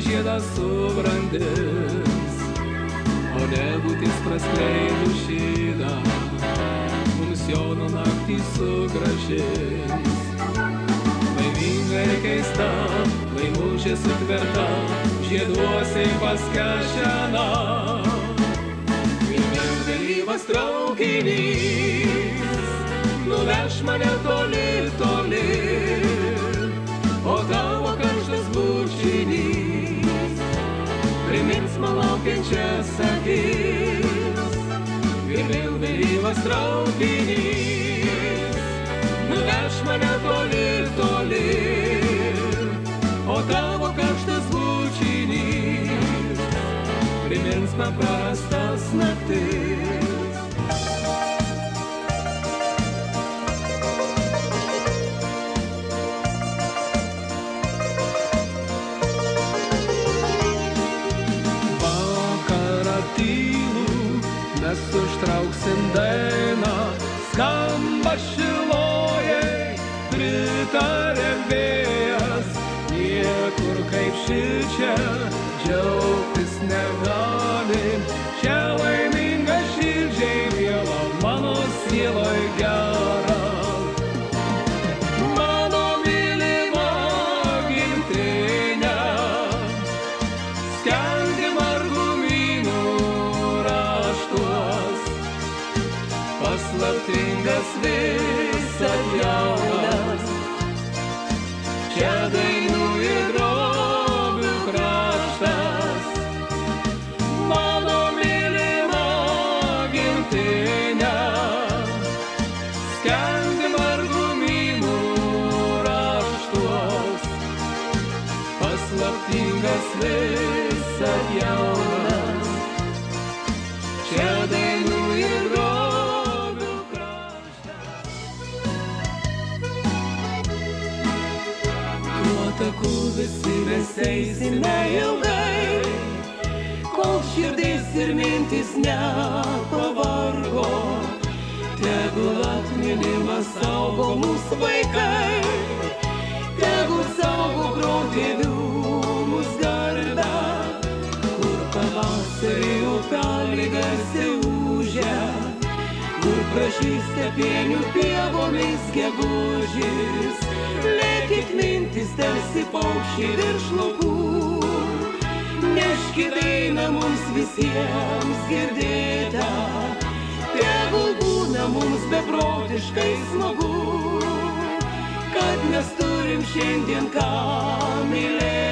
žiedas subrandins, o nebūtis praskleidus šydą mums jono naktį sugrąžins. Laiminga ir keista, laimužė sutverta, žieduosiai paskešena. Vilniaus vėlyvas traukinys nuveš mane toli, toli, o tavo karštas bučinys primins man laukiančias akis. Vilniaus vėlyvas traukinys nuveš mane toli, toli, o tavo karštas bučinys primins man prarastas naktis. Vakarą tylų mes užtrauksim dainą, skamba Šilojai, pritarė vėjas, niekur kaip šičia džiaugtis negalim. Čia laiminga širdžiai miela, mano sieloj gera. Mano mylima gimtinė, skendi margumynų raštuos, paslaptingas visad jaunas, čia dainų ir drobių kraštas. Mano mylima gimtinė, skendi margumynų raštuos, paslaptingas visad jaunas, čia dainų ir drobių kraštas. Tuo taku visi mes eisime ilgai, kol širdis ir mintis nepavargo. Tegul atminimas saugo mūsų vaikai, tegul saugo protėvių mūsų garbę, kur pavasarį upeliai garsiai ūžia, kur prašys stepėnių pievomis gegužis. Lėkit mintis tarsi paukščiai virš laukų, neškit dainą mums visiems girdėtą, tegul būna mums beprotiškai smagu, kad mes turim šiandien ką mylėti.